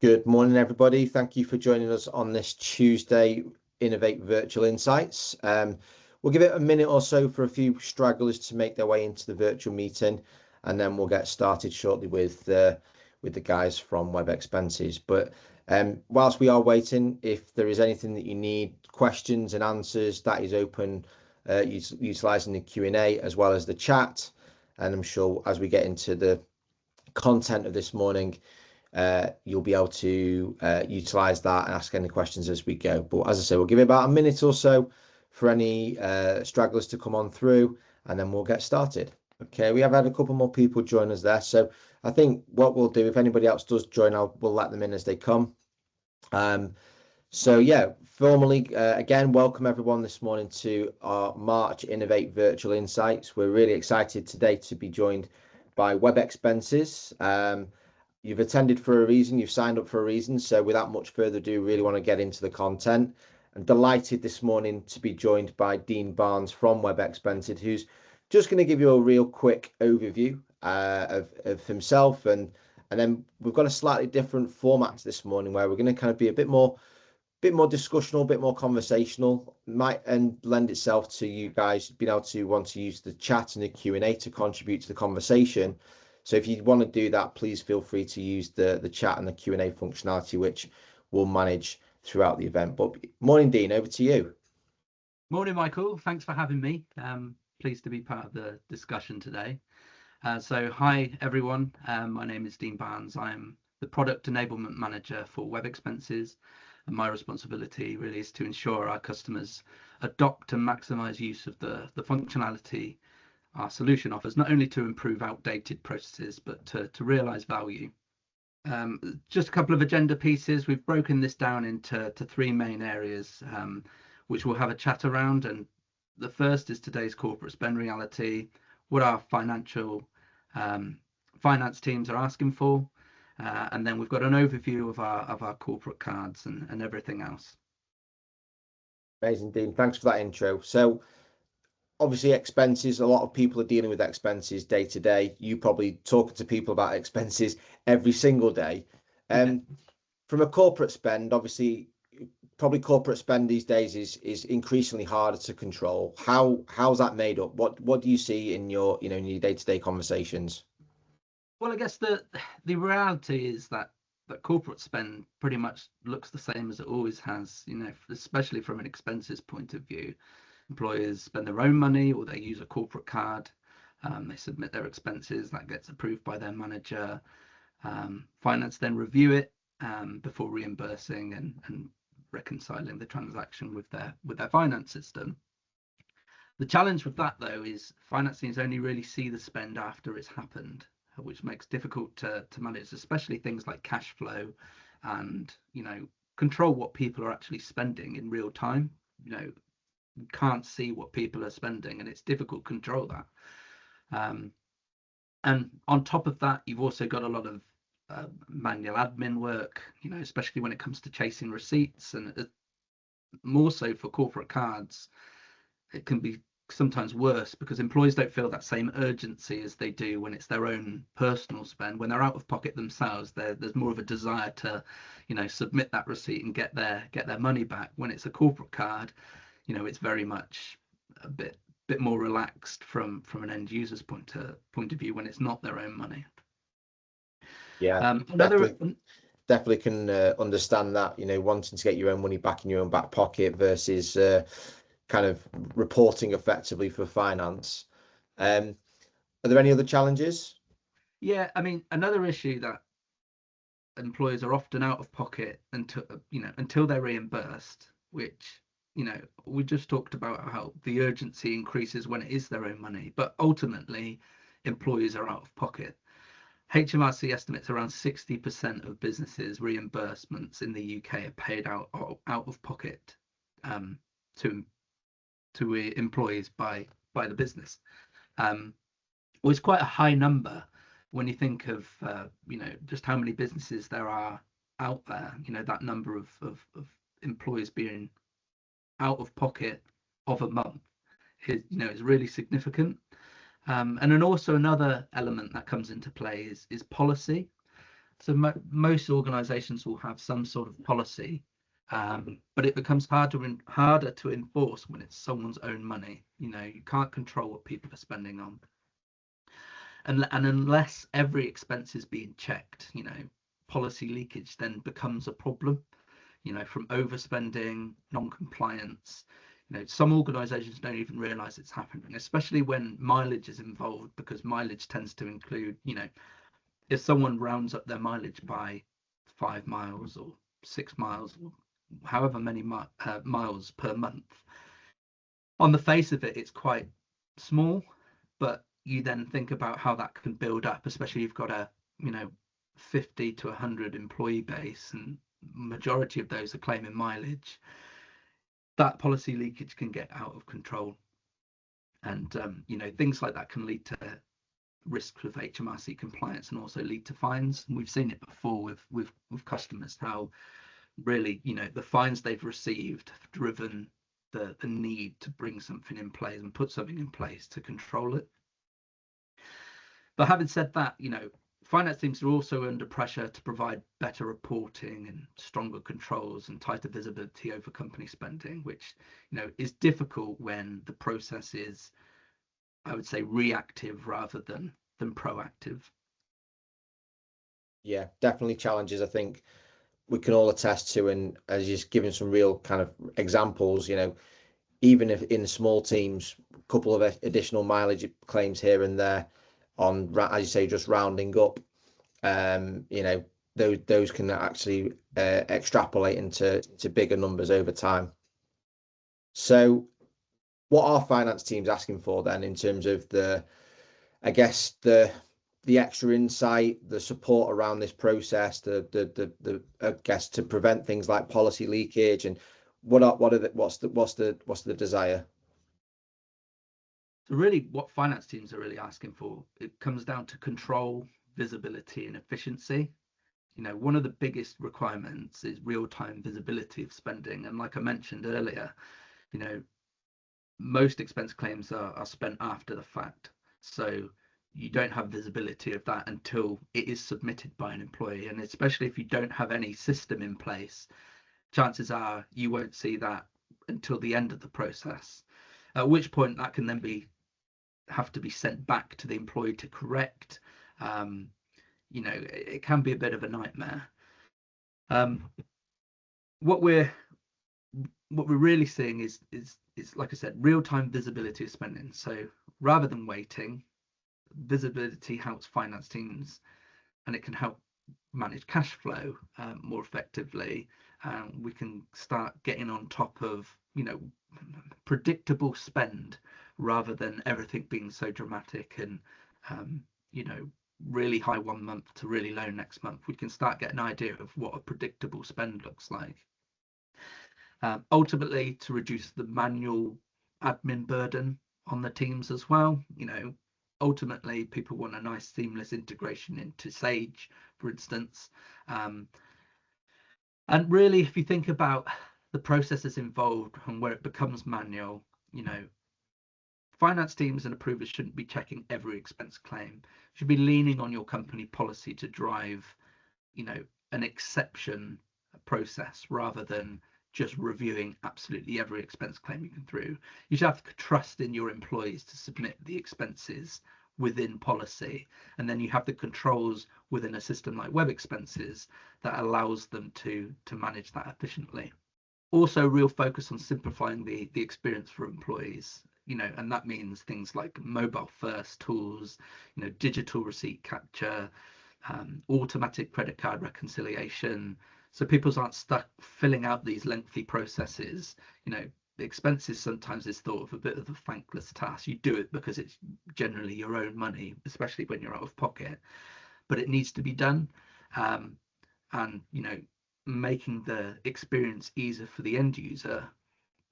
Good morning, everybody. Thank you for joining us on this Tuesday Innov8 Virtual Insights. We'll give it a minute or so for a few stragglers to make their way into the virtual meeting, and then we'll get started shortly with the guys from Webexpenses. But whilst we are waiting, if there is anything that you need, questions and answers, that is open, utilising the Q&A as well as the chat. And I'm sure as we get into the content of this morning, you'll be able to utilize that and ask any questions as we go. But as I say, we'll give it about a minute or so for any stragglers to come on through, and then we'll get started. Okay, we have had a couple more people join us there, so I think what we'll do, if anybody else does join, we'll let them in as they come. So yeah, formally, again, welcome everyone this morning to our March Innov8 Virtual Insights. We're really excited today to be joined by Webexpenses. You've attended for a reason, you've signed up for a reason. So without much further ado, really want to get into the content. I'm delighted this morning to be joined by Dean Barnes from Webexpenses, who's just going to give you a real quick overview of himself. And then we've got a slightly different format this morning where we're going to kind of be a bit more discussional, a bit more conversational, might and lend itself to you guys being able to want to use the chat and the Q&A to contribute to the conversation. So if you want to do that, please feel free to use the chat and the Q&A functionality, which we'll manage throughout the event. But morning, Dean, over to you. Morning, Michael. Thanks for having me. Pleased to be part of the discussion today. So hi, everyone. My name is Dean Barnes. I'm the Product Enablement Manager for Webexpenses, and my responsibility really is to ensure our customers adopt and maximize use of the functionality our solution offers, not only to improve outdated processes, but to realize value. Just a couple of agenda pieces. We've broken this down into three main areas, which we'll have a chat around. And the first is today's corporate spend reality, what our finance teams are asking for. And then we've got an overview of our corporate cards and everything else. Amazing, Dean. Thanks for that intro. So obviously expenses, a lot of people are dealing with expenses day to day. You probably talking to people about expenses every single day. From a corporate spend, obviously, probably corporate spend these days is increasingly harder to control. How's that made up? What do you see in your in your day-to-day conversations? Well, I guess the reality is that corporate spend pretty much looks the same as it always has, especially from an expenses point of view. Employers spend their own money or they use a corporate card. They submit their expenses, that gets approved by their manager. Finance then review it before reimbursing and reconciling the transaction with their finance system. The challenge with that, though, is finance teams only really see the spend after it's happened, which makes it difficult to manage, especially things like cash flow and control what people are actually spending in real time. You can't see what people are spending, and it's difficult to control that. And on top of that, you've also got a lot of manual admin work, especially when it comes to chasing receipts, and more so for corporate cards. It can be sometimes worse because employees don't feel that same urgency as they do when it's their own personal spend. When they're out of pocket themselves, there's more of a desire to, submit that receipt and get their money back. When it's a corporate card, it's very much a bit more relaxed from an end user's point of view when it's not their own money. Yeah, definitely can understand that, wanting to get your own money back in your own back pocket versus kind of reporting effectively for finance. Are there any other challenges? Yeah, I mean, another issue that employers are often out of pocket until they're reimbursed, which we just talked about how the urgency increases when it is their own money, but ultimately employees are out of pocket. HMRC estimates around 60% of businesses reimbursements in the UK are paid out of pocket to employees by the business. Well, it's quite a high number when you think of just how many businesses there are out there. That number of employees being out of pocket of a month is really significant. And then also another element that comes into play is policy. So most organizations will have some sort of policy, but it becomes harder to enforce when it's someone's own money. You know, you can't control what people are spending on. And unless every expense is being checked, you know, policy leakage then becomes a problem, you know, from overspending, non-compliance. You know, some organizations don't even realize it's happening, especially when mileage is involved, because mileage tends to include, you know, if someone rounds up their mileage by 5 miles or 6 miles or however many miles per month, on the face of it, it's quite small, but you then think about how that can build up, especially if you've got a, you know, 50 to 100 employee base and majority of those are claiming mileage. That policy leakage can get out of control, and you know, things like that can lead to risks with HMRC compliance and also lead to fines. And we've seen it before with customers, how really, you know, the fines they've received have driven the need to bring something in place and put something in place to control it. But having said that, you know, finance teams are also under pressure to provide better reporting and stronger controls and tighter visibility over company spending, which, you know, is difficult when the process is, I would say, reactive rather than proactive. Yeah, definitely challenges I think we can all attest to, and as you're giving some real kind of examples, you know, even if in small teams, a couple of additional mileage claims here and there on, as you say, just rounding up, you know, those can actually extrapolate into bigger numbers over time. So what are finance teams asking for then in terms of I guess the extra insight, the support around this process, the I guess to prevent things like policy leakage, and what's the desire? So really what finance teams are really asking for, it comes down to control, visibility and efficiency. You know, one of the biggest requirements is real-time visibility of spending. And like I mentioned earlier, you know, most expense claims are spent after the fact. So you don't have visibility of that until it is submitted by an employee. And especially if you don't have any system in place, chances are you won't see that until the end of the process, at which point that can then have to be sent back to the employee to correct. You know, it can be a bit of a nightmare. What we're really seeing is like I said, real-time visibility of spending. So rather than waiting, visibility helps finance teams, and it can help manage cash flow more effectively. We can start getting on top of, you know, predictable spend rather than everything being so dramatic and you know, really high one month to really low next month. We can start getting an idea of what a predictable spend looks like. Ultimately, to reduce the manual admin burden on the teams as well. You know, ultimately people want a nice seamless integration into Sage, for instance. And really, if you think about the processes involved and where it becomes manual, you know, finance teams and approvers shouldn't be checking every expense claim. You should be leaning on your company policy to drive, you know, an exception process rather than just reviewing absolutely every expense claim you can through. You should have trust in your employees to submit the expenses within policy, and then you have the controls within a system like Webexpenses that allows them to manage that efficiently. Also, real focus on simplifying the experience for employees, you know, and that means things like mobile first tools, you know, digital receipt capture, automatic credit card reconciliation, so people aren't stuck filling out these lengthy processes. You know, the expenses sometimes is thought of a bit of a thankless task. You do it because it's generally your own money, especially when you're out of pocket, but it needs to be done. And you know, making the experience easier for the end user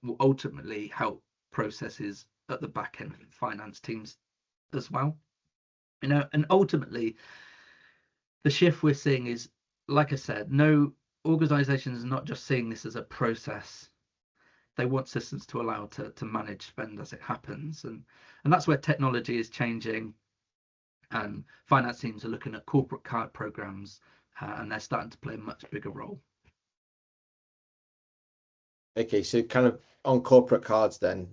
will ultimately help processes at the back end of finance teams as well. You know, and ultimately the shift we're seeing is, like I said, no organizations are not just seeing this as a process. They want systems to allow to manage spend as it happens, and that's where technology is changing. Finance teams are looking at corporate card programs, and they're starting to play a much bigger role. Okay, so kind of on corporate cards then,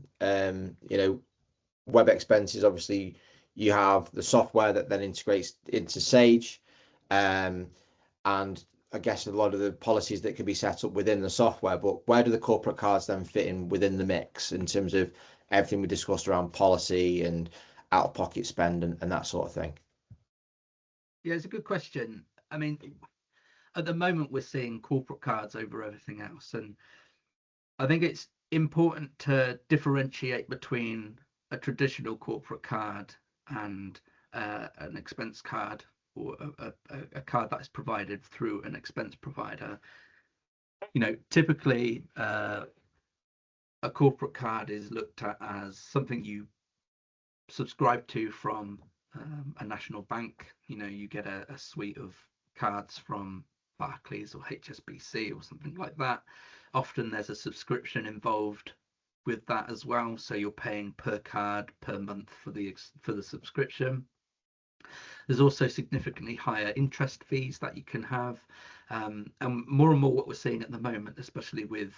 Webexpenses, obviously you have the software that then integrates into Sage, and I guess a lot of the policies that can be set up within the software, but where do the corporate cards then fit in within the mix in terms of everything we discussed around policy and out-of-pocket spend and that sort of thing? Yeah, it's a good question. I mean, at the moment we're seeing corporate cards over everything else, and I think it's important to differentiate between a traditional corporate card and an expense card, or a card that is provided through an expense provider. Typically a corporate card is looked at as something you subscribe to from a national bank. You get a suite of cards from Barclays or HSBC or something like that. Often there's a subscription involved with that as well, so you're paying per card per month for the subscription. There's also significantly higher interest fees that you can have, and more what we're seeing at the moment, especially with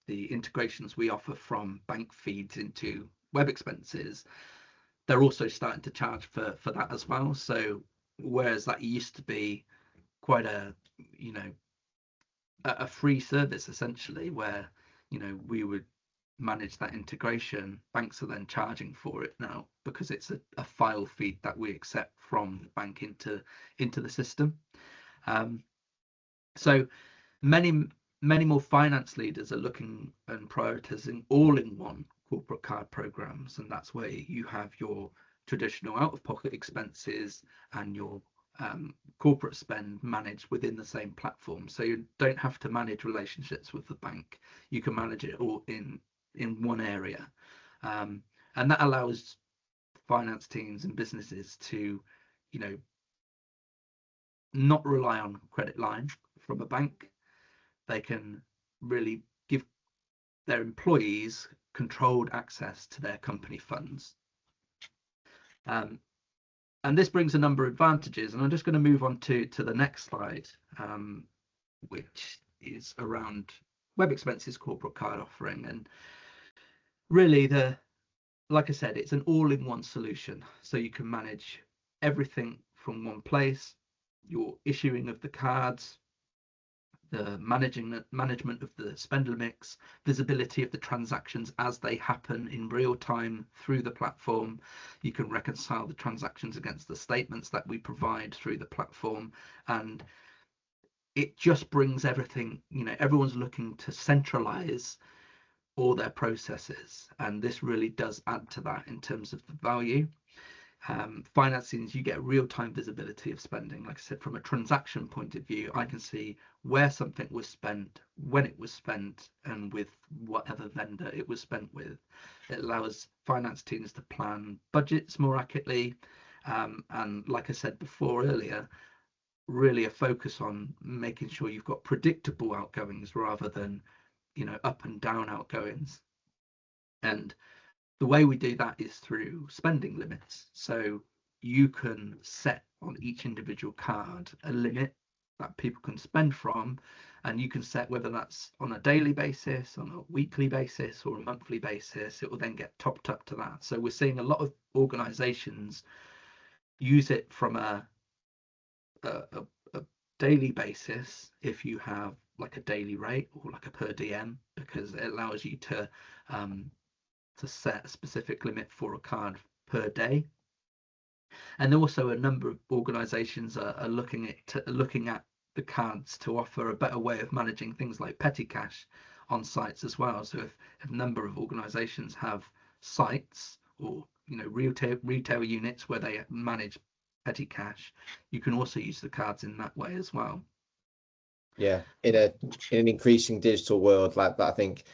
the integrations we offer from bank feeds into Webexpenses, they're also starting to charge for that as well. So whereas that used to be quite a free service essentially, where we would manage that integration, banks are then charging for it now because it's a file feed that we accept from the bank into the system. So many more finance leaders are looking and prioritizing all-in-one corporate card programs, and that's where you have your traditional out-of-pocket expenses and your corporate spend managed within the same platform. So you don't have to manage relationships with the bank. You can manage it all in one area, and that allows finance teams and businesses to not rely on credit line from a bank. They can really give their employees controlled access to their company funds. And this brings a number of advantages, and I'm just going to move on to the next slide, which is around Webexpenses corporate card offering. And really, like I said, it's an all-in-one solution, so you can manage everything from one place: your issuing of the cards, the management of the spend limits, visibility of the transactions as they happen in real time through the platform. You can reconcile the transactions against the statements that we provide through the platform, and it just brings everything. Everyone's looking to centralize all their processes, and this really does add to that in terms of the value. Finance teams, you get real-time visibility of spending. Like I said, from a transaction point of view, I can see where something was spent, when it was spent, and with whatever vendor it was spent with. It allows finance teams to plan budgets more accurately, and like I said before earlier, really a focus on making sure you've got predictable outgoings rather than up and down outgoings. And the way we do that is through spending limits. So you can set on each individual card a limit that people can spend from, and you can set whether that's on a daily basis, on a weekly basis, or a monthly basis. It will then get topped up to that. So we're seeing a lot of organizations use it from a daily basis if you have like a daily rate or like a per diem, because it allows you to set a specific limit for a card per day. And also a number of organizations are looking at the cards to offer a better way of managing things like petty cash on sites as well. So if a number of organizations have sites or retail units where they manage petty cash, you can also use the cards in that way as well. Yeah, in an increasing digital world like that, I think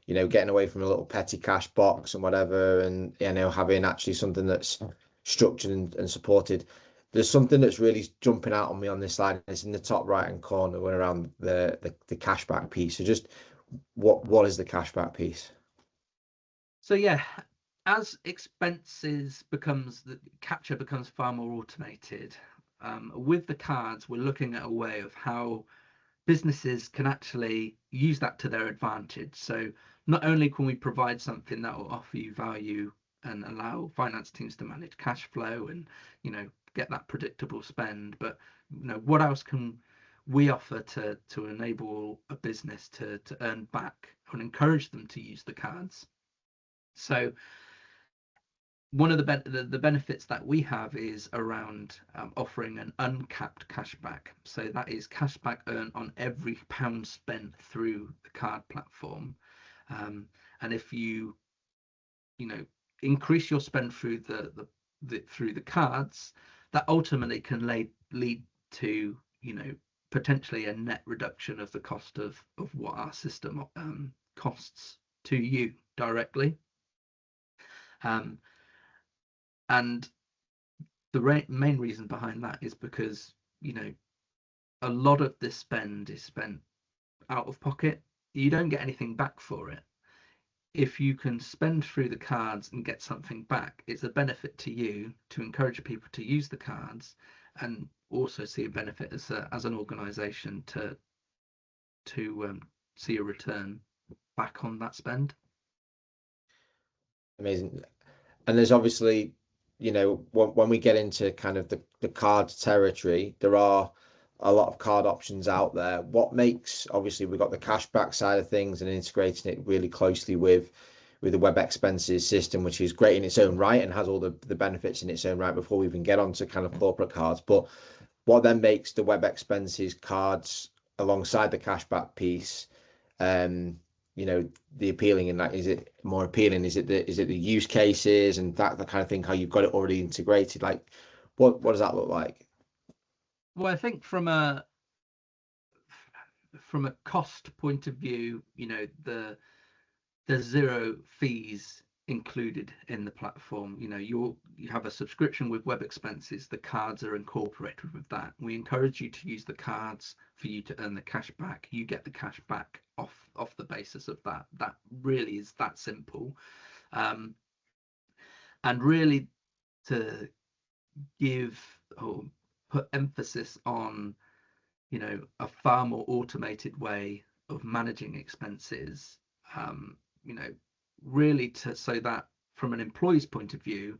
getting away from a little petty cash box and whatever, and having actually something that's structured and supported. There's something that's really jumping out on me on this slide. It's in the top right hand corner, around the cashback piece. So just what is the cashback piece? So yeah, as expenses the capture becomes far more automated, with the cards, we're looking at a way of how businesses can actually use that to their advantage. So not only can we provide something that will offer you value and allow finance teams to manage cash flow and, you know, get that predictable spend, but, you know, what else can we offer to enable a business to earn back and encourage them to use the cards? So one of the benefits that we have is around offering an uncapped cashback. So that is cashback earned on every pound spent through the card platform. And if you know, increase your spend through the cards, that ultimately can lead to, you know, potentially a net reduction of the cost of what our system costs to you directly. And the main reason behind that is because, you know, a lot of this spend is spent out of pocket. You don't get anything back for it. If you can spend through the cards and get something back, it's a benefit to you to encourage people to use the cards, and also see a benefit as an organization to see a return back on that spend. Amazing. And there's obviously, you know, when we get into kind of the card territory, there are a lot of card options out there. What makes, obviously we've got the cashback side of things and integrating it really closely with the Webexpenses system, which is great in its own right and has all the benefits in its own right before we even get onto kind of corporate cards. But what then makes the Webexpenses cards alongside the cashback piece, you know, the appealing in that? Is it more appealing? Is it the use cases and that the kind of thing, how you've got it already integrated? Like, what does that look like? Well, I think from a cost point of view, you know, there's zero fees included in the platform. You know, you have a subscription with Webexpenses, the cards are incorporated with that. We encourage you to use the cards for you to earn the cash back. You get the cash back off the basis of that. That really is that simple. And really to give or put emphasis on, you know, a far more automated way of managing expenses, you know, really so that from an employee's point of view,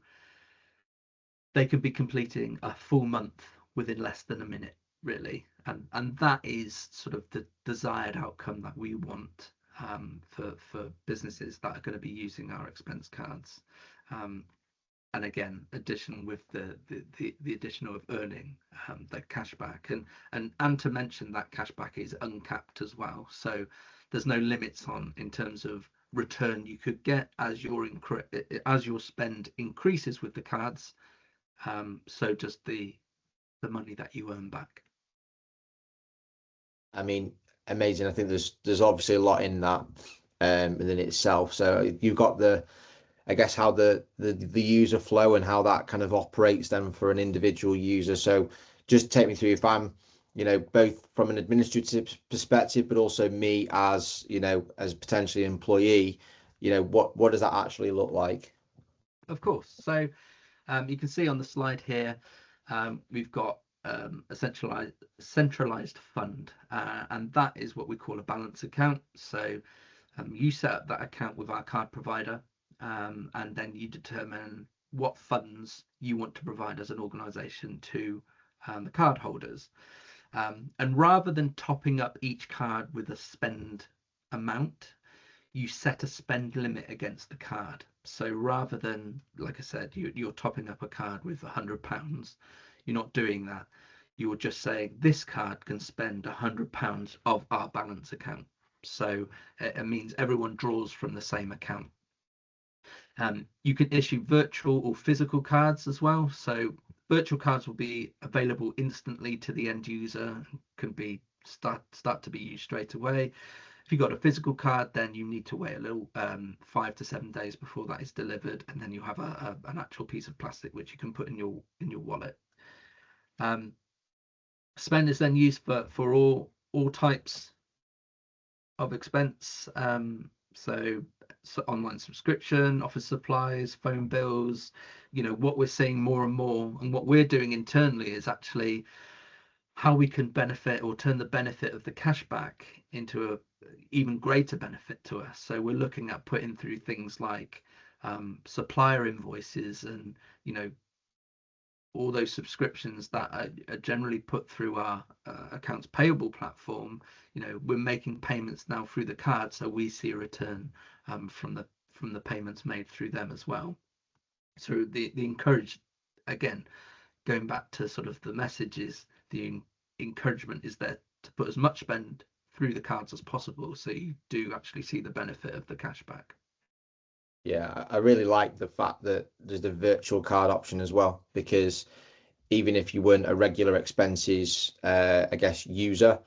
they could be completing a full month within less than a minute, really. And that is sort of the desired outcome that we want for businesses that are going to be using our expense cards. And again, addition with the additional of earning the cashback, and to mention that cashback is uncapped as well. So there's no limits on in terms of return you could get as your spend increases with the cards. So just the money that you earn back. I mean, amazing. I think there's obviously a lot in that within itself. So you've got I guess how the user flow and how that kind of operates then for an individual user. So just take me through, if I'm, you know, both from an administrative perspective, but also me as, you know, as potentially an employee, you know, what does that actually look like? Of course. So you can see on the slide here, we've got a centralized fund, and that is what we call a balance account. So you set up that account with our card provider, and then you determine what funds you want to provide as an organization to the card holders. And rather than topping up each card with a spend amount, you set a spend limit against the card. So rather than, like I said, you're topping up a card with £100, you're not doing that. You're just saying this card can spend £100 of our balance account. So it means everyone draws from the same account. You can issue virtual or physical cards as well. So virtual cards will be available instantly to the end user, can be start to be used straight away. If you've got a physical card, then you need to wait a little 5 to 7 days before that is delivered, and then you have an actual piece of plastic which you can put in your wallet. Spend is then used for all types of expense. So online subscription, office supplies, phone bills. What we're seeing more and more, and what we're doing internally, is actually how we can benefit or turn the benefit of the cashback into a even greater benefit to us. So we're looking at putting through things like supplier invoices, and all those subscriptions that are generally put through our accounts payable platform. We're making payments now through the card, so we see a return from the payments made through them as well. So the encourage, again, going back to sort of the messages, the encouragement is there to put as much spend through the cards as possible, so you do actually see the benefit of the cashback. Yeah, I really like the fact that there's the virtual card option as well, because even if you weren't a regular expenses, I guess, user,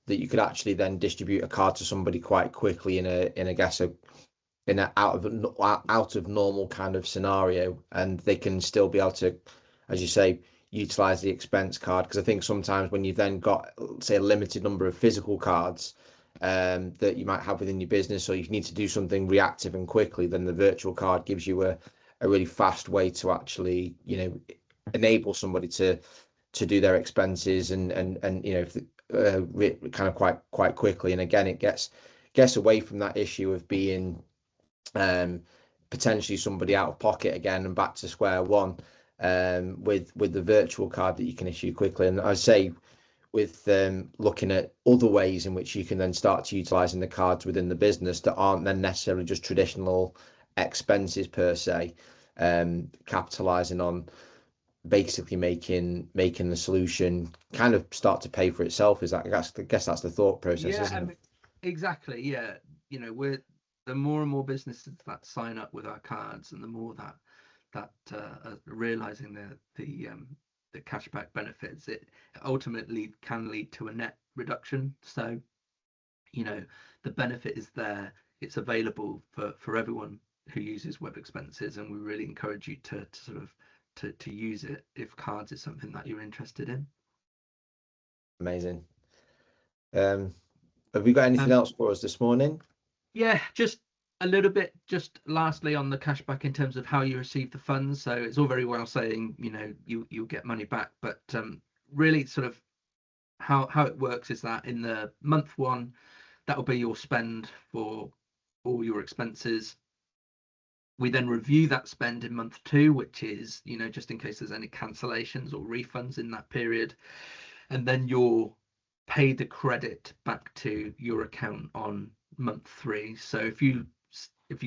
that you could actually then distribute a card to somebody quite quickly in an out of normal kind of scenario, and they can still be able to, as you say, utilize the expense card. Because I think sometimes when you've then got, say, a limited number of physical cards that you might have within your business, or you need to do something reactive and quickly, then the virtual card gives you a really fast way to actually, enable somebody to do their expenses and kind of quite quickly. And again, it gets away from that issue of being potentially somebody out of pocket again and back to square one with the virtual card that you can issue quickly. And I say, with looking at other ways in which you can then start to utilizing the cards within the business that aren't then necessarily just traditional expenses per se, capitalizing on basically making the solution kind of start to pay for itself. I guess that's the thought process, isn't it? Exactly. Yeah. We're the more and more businesses that sign up with our cards, and the more that are realizing the cashback benefits, it ultimately can lead to a net reduction. So the benefit is there, it's available for everyone who uses Webexpenses, and we really encourage you to sort of to use it if cards is something that you're interested in. Amazing. Have we got anything else for us this morning? Yeah, just a little bit, just lastly on the cashback in terms of how you receive the funds. So it's all very well saying you'll get money back, but really sort of how it works is that in the month one, that will be your spend for all your expenses. We then review that spend in month two, which is just in case there's any cancellations or refunds in that period, and then you're paid the credit back to your account on month three. So if you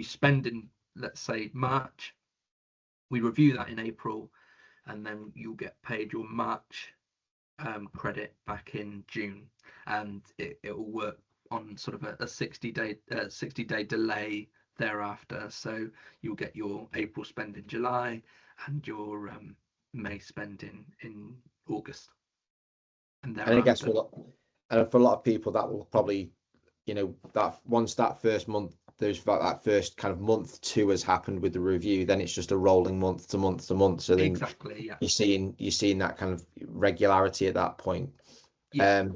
spend in, let's say, March, we review that in April, and then you'll get paid your March credit back in June, and it will work on sort of a 60-day delay thereafter. So you'll get your April spend in July and your May spend in August. And I guess for a lot of people, that will probably, that once that first month, that first kind of month two has happened with the review, then it's just a rolling month to month to month. So then exactly, yeah, you're seeing that kind of regularity at that point. Yeah.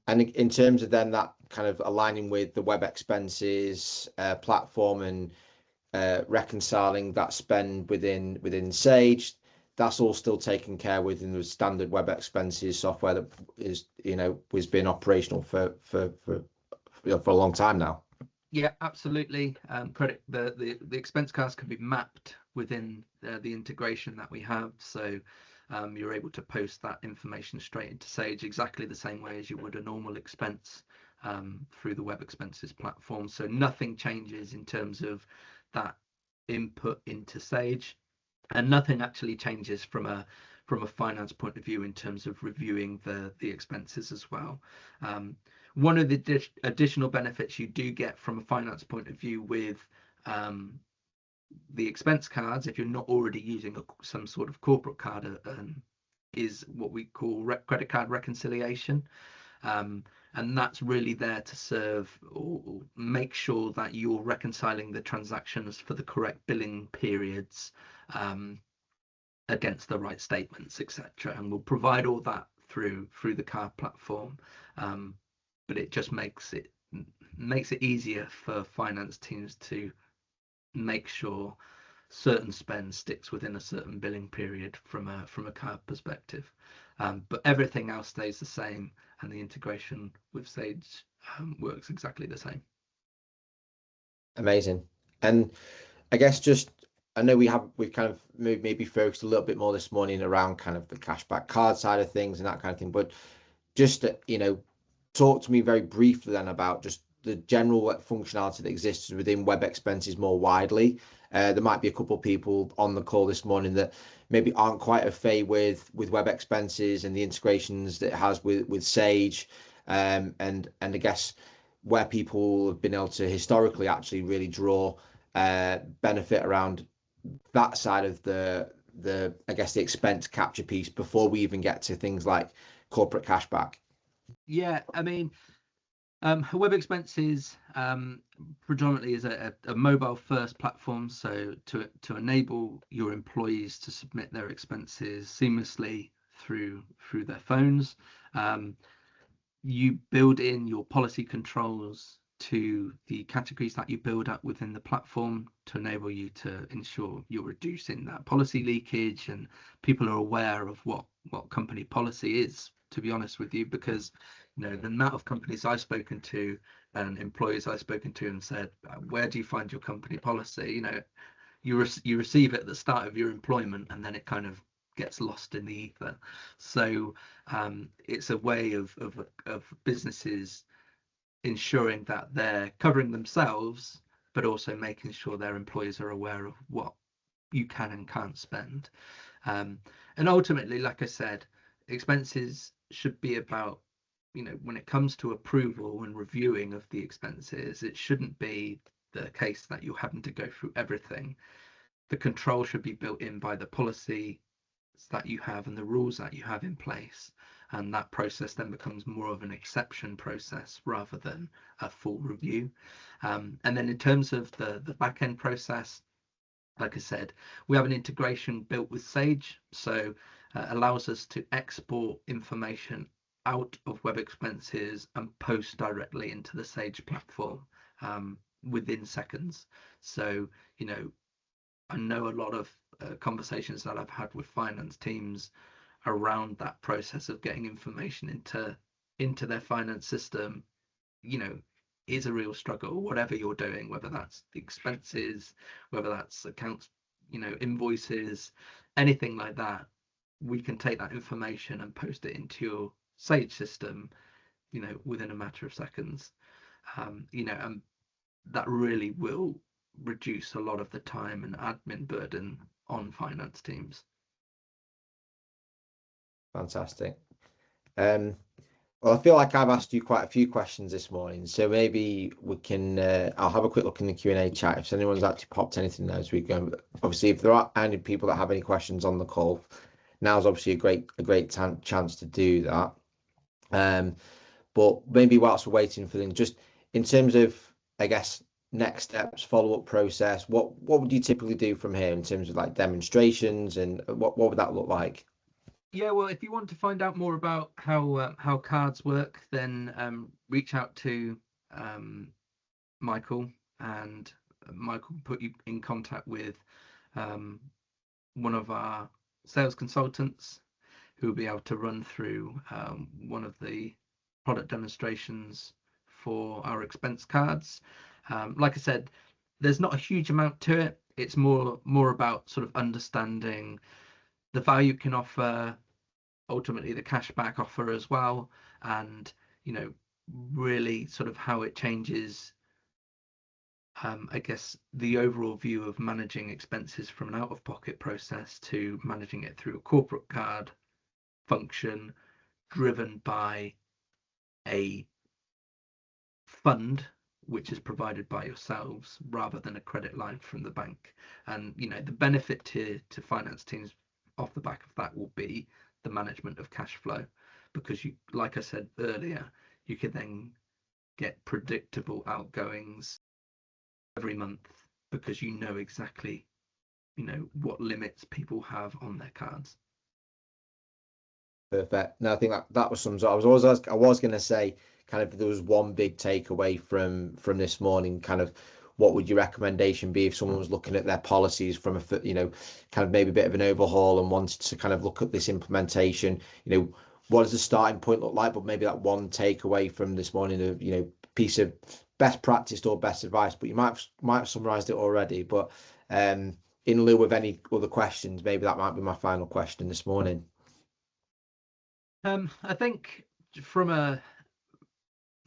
And in terms of then that kind of aligning with the Webexpenses platform and reconciling that spend within Sage, that's all still taken care within the standard Webexpenses software that is has been operational for a long time now. Yeah, absolutely. Credit the expense cards can be mapped within the integration that we have, so you're able to post that information straight into Sage exactly the same way as you would a normal expense through the Webexpenses platform. So nothing changes in terms of that input into Sage, and nothing actually changes from a finance point of view in terms of reviewing the expenses as well. One of the additional benefits you do get from a finance point of view with the expense cards, if you're not already using some sort of corporate card, is what we call credit card reconciliation. And that's really there to serve or make sure that you're reconciling the transactions for the correct billing periods against the right statements, etc. And we'll provide all that through the card platform. But it just makes it easier for finance teams to make sure certain spend sticks within a certain billing period from a card perspective. But everything else stays the same, and the integration with Sage works exactly the same. Amazing. And I guess I know we've kind of maybe focused a little bit more this morning around kind of the cashback card side of things and that kind of thing, but just talk to me very briefly then about just the general functionality that exists within Webexpenses more widely. There might be a couple of people on the call this morning that maybe aren't quite au fait with Webexpenses and the integrations that it has with Sage, and I guess where people have been able to historically actually really draw benefit around that side of the I guess the expense capture piece before we even get to things like corporate cashback. Yeah, I mean, Webexpenses predominantly is a mobile first platform, so to enable your employees to submit their expenses seamlessly through their phones. You build in your policy controls to the categories that you build up within the platform to enable you to ensure you're reducing that policy leakage and people are aware of what company policy is, to be honest with you, because the amount of companies I've spoken to and employees I've spoken to and said, where do you find your company policy? You receive it at the start of your employment and then it kind of gets lost in the ether. So it's a way of businesses ensuring that they're covering themselves, but also making sure their employees are aware of what you can and can't spend. And ultimately, like I said, expenses should be about, when it comes to approval and reviewing of the expenses, it shouldn't be the case that you're having to go through everything. The control should be built in by the policy that you have and the rules that you have in place, and that process then becomes more of an exception process rather than a full review. And then in terms of the back end process, like I said, we have an integration built with Sage, so allows us to export information out of Webexpenses and post directly into the Sage platform within seconds. So I know a lot of conversations that I've had with finance teams around that process of getting information into their finance system, is a real struggle, whatever you're doing, whether that's the expenses, whether that's accounts, invoices, anything like that. We can take that information and post it into your Sage system, within a matter of seconds. And that really will reduce a lot of the time and admin burden on finance teams. Fantastic. Well, I feel like I've asked you quite a few questions this morning, so maybe we can. I'll have a quick look in the Q&A chat if anyone's actually popped anything there as we go. Obviously, if there are any people that have any questions on the call, now's obviously a great chance to do that. But maybe whilst we're waiting for them, just in terms of, I guess, next steps, follow-up process, what would you typically do from here in terms of like demonstrations, and what would that look like? Yeah, well, if you want to find out more about how cards work, then reach out to Michael, and Michael will put you in contact with one of our sales consultants who will be able to run through one of the product demonstrations for our expense cards. Like I said, there's not a huge amount to it. It's more about sort of understanding the value it can offer, ultimately the cashback offer as well, and really sort of how it changes I guess the overall view of managing expenses from an out-of-pocket process to managing it through a corporate card function driven by a fund which is provided by yourselves rather than a credit line from the bank. And the benefit to finance teams off the back of that will be the management of cash flow, because you, like I said earlier, you can then get predictable outgoings every month because you know exactly what limits people have on their cards. Perfect. No, I think that was sums up. I was going to say, kind of, there was one big takeaway from this morning, kind of what would your recommendation be if someone was looking at their policies from a, kind of maybe a bit of an overhaul and wanted to kind of look at this implementation? What does the starting point look like? But maybe that one takeaway from this morning of, piece of best practice or best advice, but you might have summarized it already. But in lieu of any other questions, maybe that might be my final question this morning. I think from a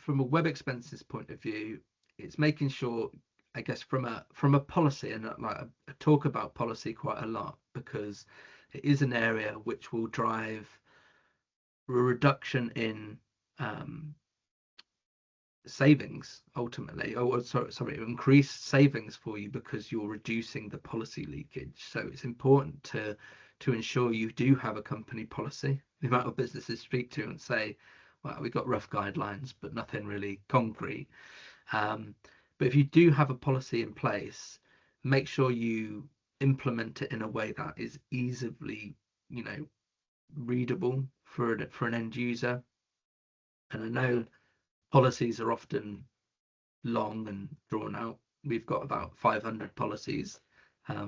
Webexpenses point of view, it's making sure, I guess, from a policy, and like I talk about policy quite a lot because it is an area which will drive a reduction in savings ultimately, sorry, increase savings for you because you're reducing the policy leakage. So it's important to ensure you do have a company policy. The amount of businesses speak to and say, well, we've got rough guidelines but nothing really concrete. But if you do have a policy in place, make sure you implement it in a way that is easily readable for an end user. And I know policies are often long and drawn out. We've got about 500 policies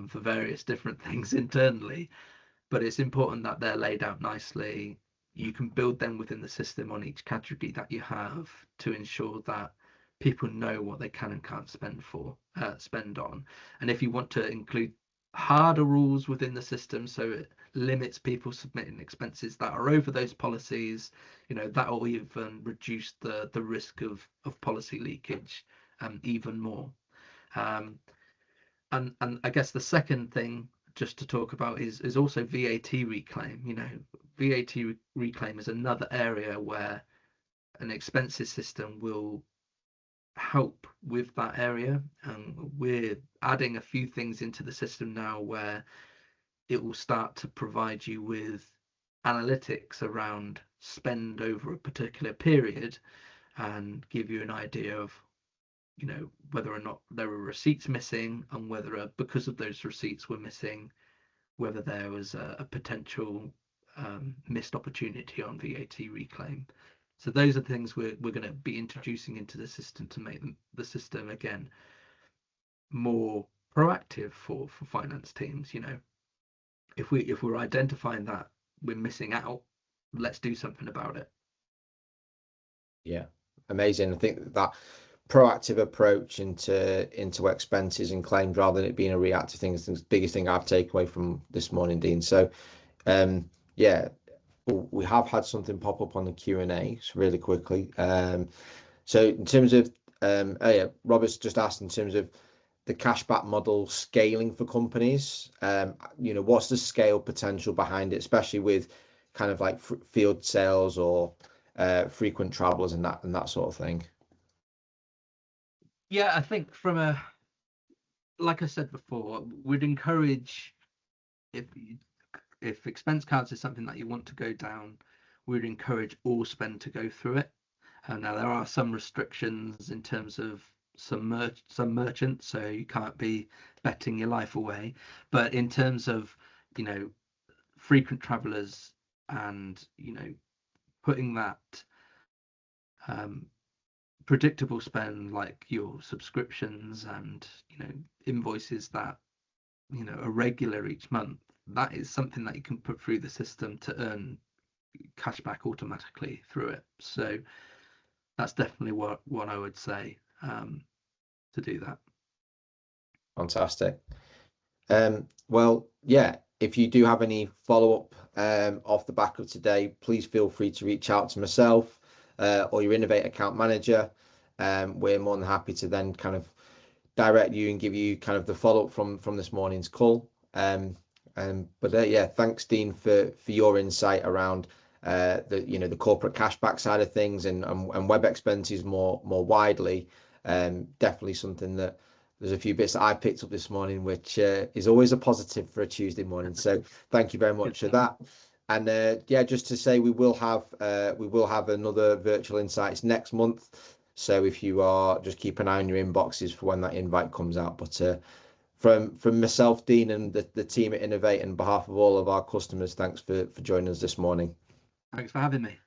for various different things internally, but it's important that they're laid out nicely. You can build them within the system on each category that you have to ensure that people know what they can and can't spend on. And if you want to include harder rules within the system, so it limits people submitting expenses that are over those policies, that will even reduce the risk of policy leakage even more. And I guess the second thing just to talk about is also VAT reclaim. VAT reclaim is another area where an expenses system will help with that area, and we're adding a few things into the system now where it will start to provide you with analytics around spend over a particular period and give you an idea of whether or not there were receipts missing, and whether because of those receipts were missing, whether there was a potential missed opportunity on VAT reclaim. So those are things we're going to be introducing into the system to make the system again more proactive for finance teams. If we're identifying that we're missing out, let's do something about it. Yeah, amazing. I think that proactive approach into expenses and claims rather than it being a reactive thing is the biggest thing I've taken away from this morning, Dean. So yeah, we have had something pop up on the Q&A really quickly. So in terms of Robert's just asked in terms of the cashback model scaling for companies, what's the scale potential behind it, especially with kind of like field sales or frequent travelers and that sort of thing? Yeah, I think like I said before, we'd encourage, if expense cards is something that you want to go down, we'd encourage all spend to go through it. Now there are some restrictions in terms of some merchants, so you can't be betting your life away. But in terms of frequent travelers and putting that predictable spend, like your subscriptions and invoices that are regular each month, that is something that you can put through the system to earn cashback automatically through it. So that's definitely what I would say to do that. Fantastic. Well, yeah, if you do have any follow-up off the back of today, please feel free to reach out to myself or your Innov8 account manager. We're more than happy to then kind of direct you and give you kind of the follow-up from this morning's call. But yeah, thanks, Dean, for your insight around the corporate cashback side of things and Webexpenses more widely. Definitely something that there's a few bits that I picked up this morning, which is always a positive for a Tuesday morning. So thank you very much for that. And yeah, just to say we will have another Virtual Insights next month. So if you are, just keep an eye on your inboxes for when that invite comes out. But from myself, Dean, and the team at Innov8, and on behalf of all of our customers, thanks for joining us this morning. Thanks for having me.